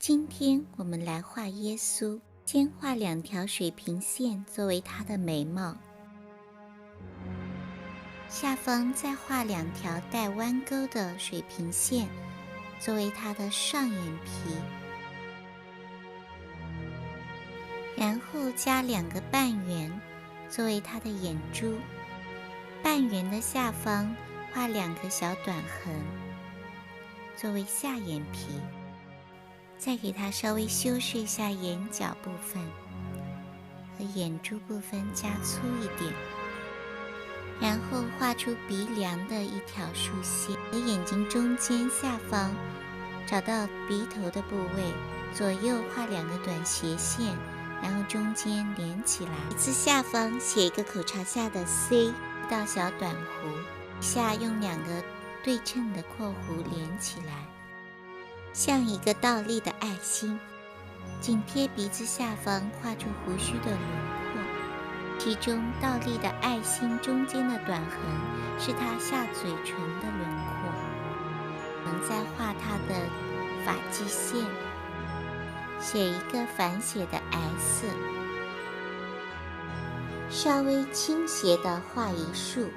今天我们来画耶稣，先画2条水平线作为他的眉毛，下方再画2条带弯钩的水平线作为他的上眼皮，然后加2个半圆作为他的眼珠，半圆的下方画2个小短横作为下眼皮，再给它稍微修饰一下眼角部分和眼珠部分，加粗一点，然后画出鼻梁的一条竖线，和眼睛中间下方找到鼻头的部位，左右画2个短斜线，然后中间连起来。鼻子下方写一个口朝下的 C， 一道小短弧，以下用2个对称的括弧连起来，像一个倒立的爱心。紧贴鼻子下方画出胡须的轮廓，其中倒立的爱心中间的短横是他下嘴唇的轮廓。我们再画他的发际线，写一个反写的 S， 稍微倾斜地画一竖，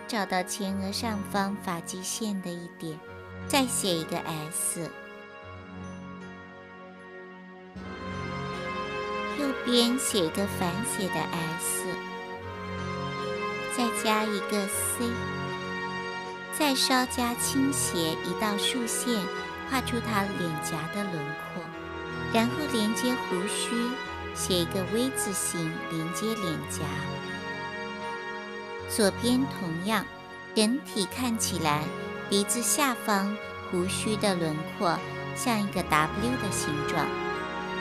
找到前额上方发际线的一点，再写一个 S， 右边写一个反写的 S， 再加一个 C， 再稍加倾斜一道竖线，画出他脸颊的轮廓，然后连接胡须，写一个 V 字形连接脸颊。左边同样，整体看起来鼻子下方胡须的轮廓像一个 W 的形状，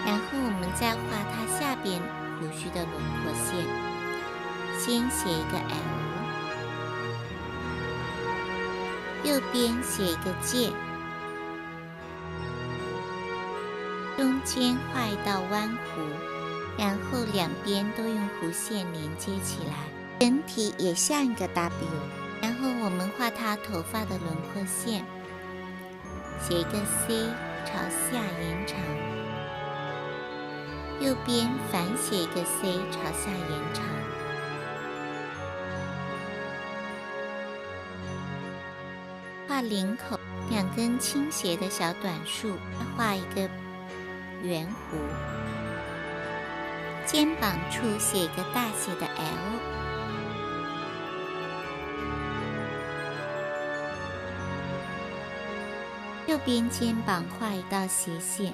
然后我们再画它下边胡须的轮廓线，先写一个 L， 右边写一个剑，中间画一道弯弧，然后2边都用弧线连接起来，整体也像一个 W。 然后我们画它头发的轮廓线，写一个 C 朝下延长，右边反写一个 C 朝下延长，画领口2根倾斜的小短竖，画一个圆弧，肩膀处写一个大写的 L， 右边肩膀画一道斜线，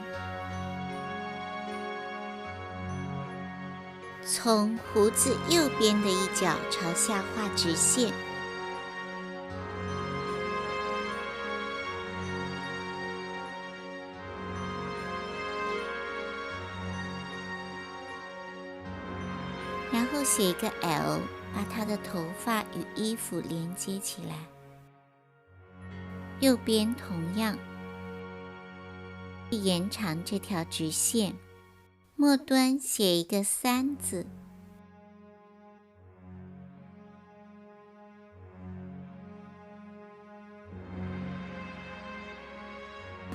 从胡子右边的一角朝下画直线，然后写一个 L， 把他的头发与衣服连接起来。右边同样延长这条直线，末端写一个3字，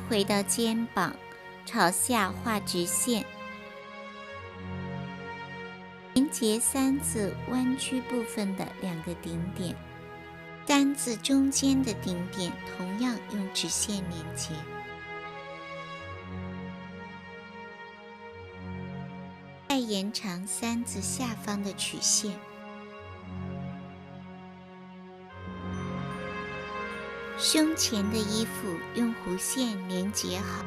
回到肩膀朝下画直线，连接3字弯曲部分的2个顶点，3字中间的顶点同样用直线连接。再延长3字下方的曲线，胸前的衣服用弧线连接好，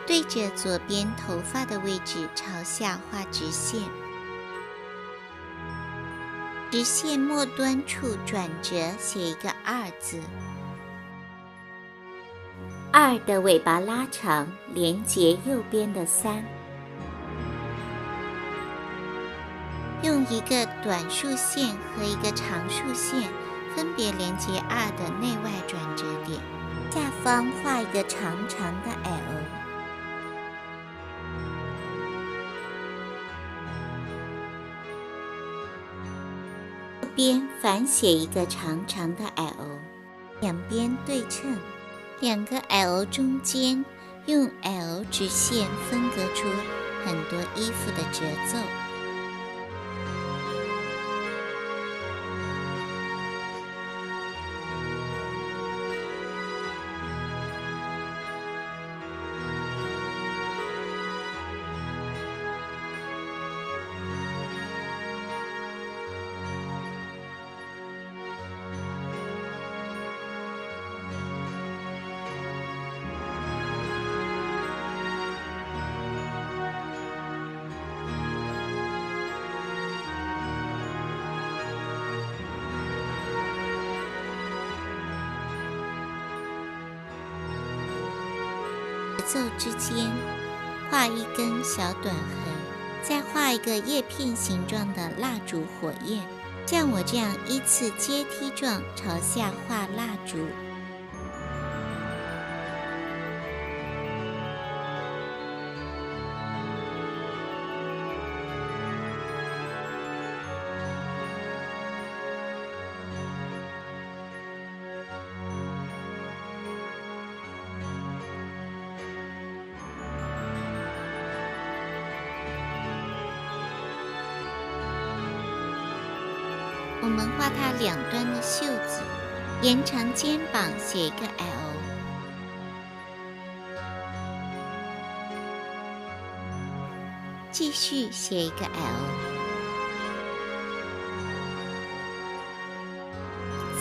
对着左边头发的位置朝下画直线，直线末端处转折写一个2字，2的尾巴拉长，连接右边的3，用一个短竖线和一个长竖线分别连接2的内外转折点，下方画一个长长的 L， 右边反写一个长长的 L，两边对称，两个 L 中间用 L 直线分隔出很多衣服的褶皱。褶皱之间画一根小短痕，再画一个叶片形状的蜡烛火焰，像我这样依次阶梯状朝下画蜡烛。我们画它两端的袖子，延长肩膀写一个 L， 继续写一个 L，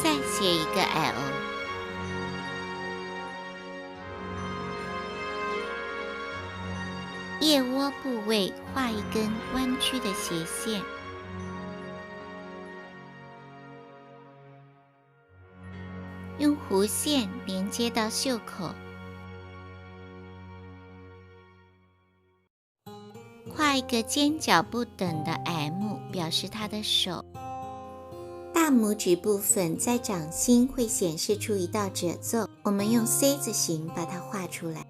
再写一个 L， 腋窝部位画一根弯曲的斜线，用弧线连接到袖口，画一个尖角不等的 M， 表示他的手。大拇指部分在掌心会显示出一道褶皱，我们用 C 字形把它画出来。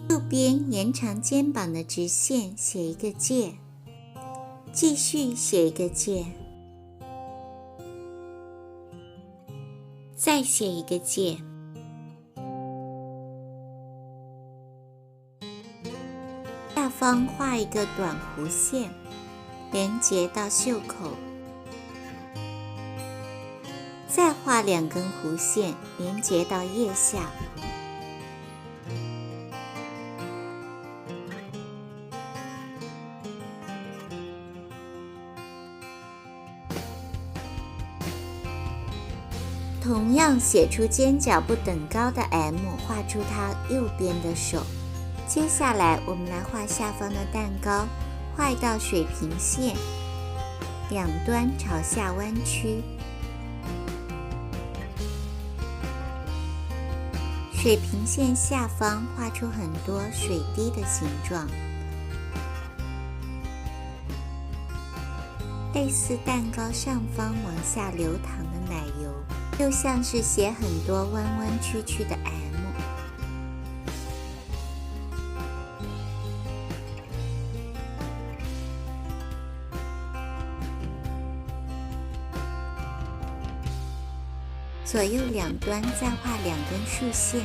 右边延长肩膀的直线写一个戒，继续写一个戒，再写一个戒，下方画一个短弧线，连接到袖口，再画两根弧线，连接到腋下。同样写出尖角不等高的 M， 画出它右边的手。接下来我们来画下方的蛋糕，画一道水平线，两端朝下弯曲。水平线下方画出很多水滴的形状，类似蛋糕上方往下流淌的奶油，又像是写很多弯弯曲曲的 M。 左右两端再画两根竖线，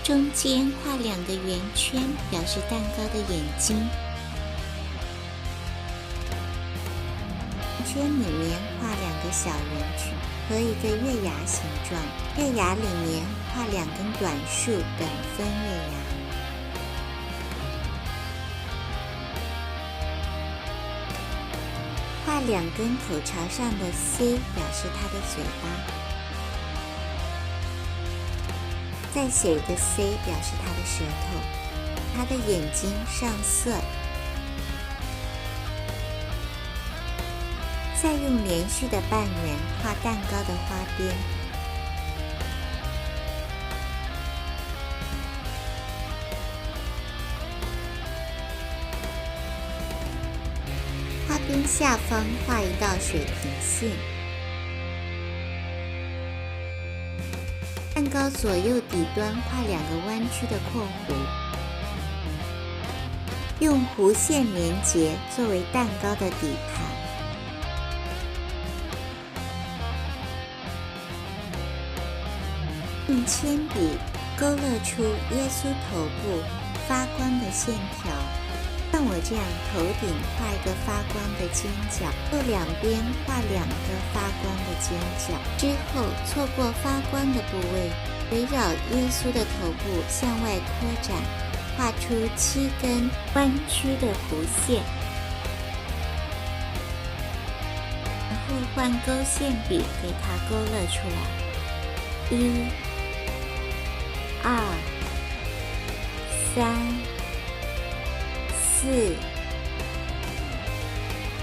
中间画两个圆圈，表示蛋糕的眼睛。圆圈里面画两个小圆圈和一个月牙形状，月牙里面画两根短竖等分月牙。画两根口朝上的 C， 表示它的嘴巴。 再写一个 C， 表示它的舌头，它的眼睛上色。再用连续的半圆画蛋糕的花边。花边下方画一道水平线。蛋糕左右底端画2个弯曲的括弧，用弧线连结作为蛋糕的底盘。用铅笔勾勒出耶稣头部发光的线条，像我这样头顶画一个发光的尖角，右两边画2个发光的尖角，之后错过发光的部位，围绕耶稣的头部向外扩展，画出7根弯曲的弧线，然后换勾线笔给它勾勒出来。1、2、3、4、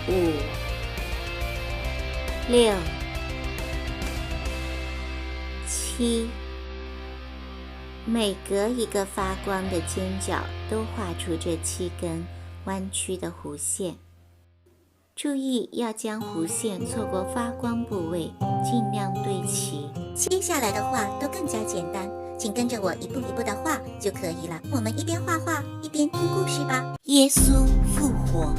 5、6、7，每隔一个发光的尖角都画出这7根弯曲的弧线。注意要将弧线错过发光部位，尽量对齐。接下来的画都更加简单，请跟着我一步一步的画就可以了。我们一边画画一边听故事吧。耶稣复活。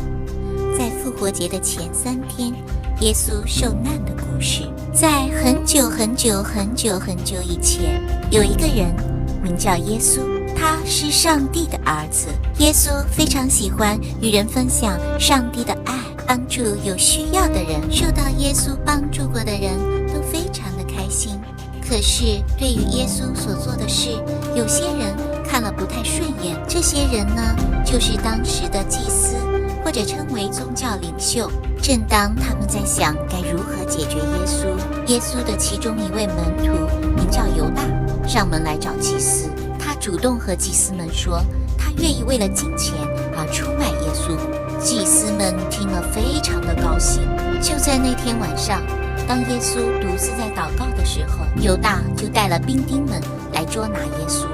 在复活节的前3天，耶稣受难的故事。在很久很久很久很久以前，有一个人名叫耶稣，他是上帝的儿子。耶稣非常喜欢与人分享上帝的爱，帮助有需要的人。受到耶稣帮助过的人都非常的开心。可是对于耶稣所做的事，有些人看了不太顺眼。这些人呢，就是当时的祭司，或者称为宗教领袖。正当他们在想该如何解决耶稣，耶稣的其中一位门徒名叫犹大，上门来找祭司。他主动和祭司们说，他愿意为了金钱而出卖耶稣。祭司们听了非常的高兴。就在那天晚上，当耶稣独自在祷告的时候，犹大就带了兵丁们来捉拿耶稣。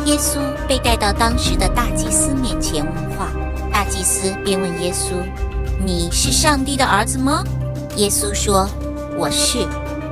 耶稣被带到当时的大祭司面前问话，大祭司便问耶稣：“你是上帝的儿子吗？”耶稣说：“我是。”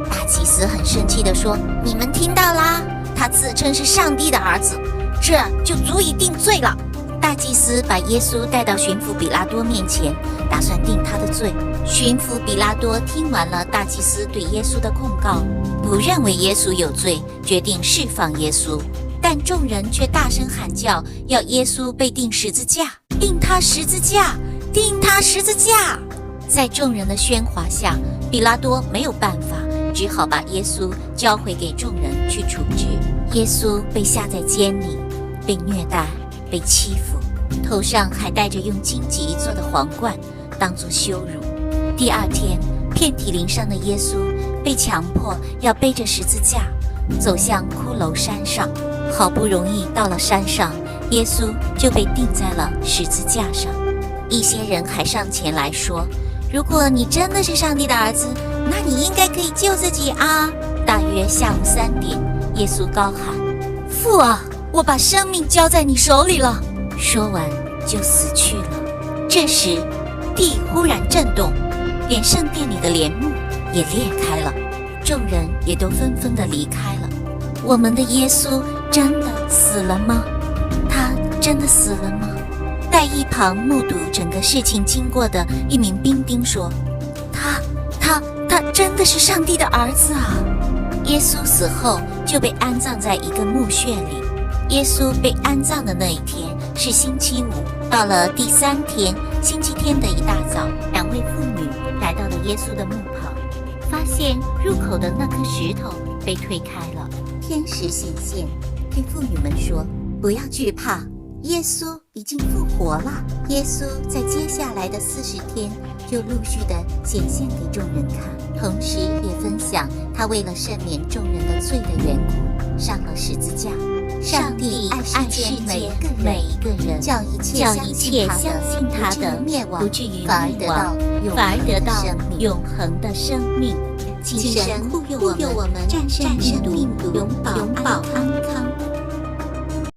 大祭司很生气地说：“你们听到啦，他自称是上帝的儿子，这就足以定罪了。”大祭司把耶稣带到巡抚比拉多面前，打算定他的罪。巡抚比拉多听完了大祭司对耶稣的控告，不认为耶稣有罪，决定释放耶稣。但众人却大声喊叫，要耶稣被钉十字架，钉他十字架，钉他十字架。在众人的喧哗下，比拉多没有办法，只好把耶稣交回给众人去处置。耶稣被下在监里，被虐待，被欺负，头上还戴着用荆棘做的皇冠，当作羞辱。第2天，遍体鳞伤的耶稣被强迫要背着十字架走向骷髅山上。好不容易到了山上，耶稣就被钉在了十字架上。一些人还上前来说：“如果你真的是上帝的儿子，那你应该可以救自己啊！”大约下午3点，耶稣高喊：“父啊，我把生命交在你手里了。”说完就死去了。这时地忽然震动，连圣殿里的帘幕也裂开了，众人也都纷纷地离开了。我们的耶稣真的死了吗？他真的死了吗？在一旁目睹整个事情经过的一名兵丁说：“他真的是上帝的儿子啊！”耶稣死后就被安葬在一个墓穴里。耶稣被安葬的那一天是星期五。到了第3天，星期天的一大早，2位妇女来到了耶稣的墓旁，发现入口的那颗石头被推开了。天使显现，对妇女们说：“不要惧怕，耶稣已经复活了。”耶稣在接下来的40天就陆续的显现给众人看，同时也分享他为了赦免众人的罪的缘故上了十字架。上帝爱世界每一个人，叫一切相信他的不至于灭亡，反而得到永恒的生命。请神护佑我们战胜病毒，永保安康。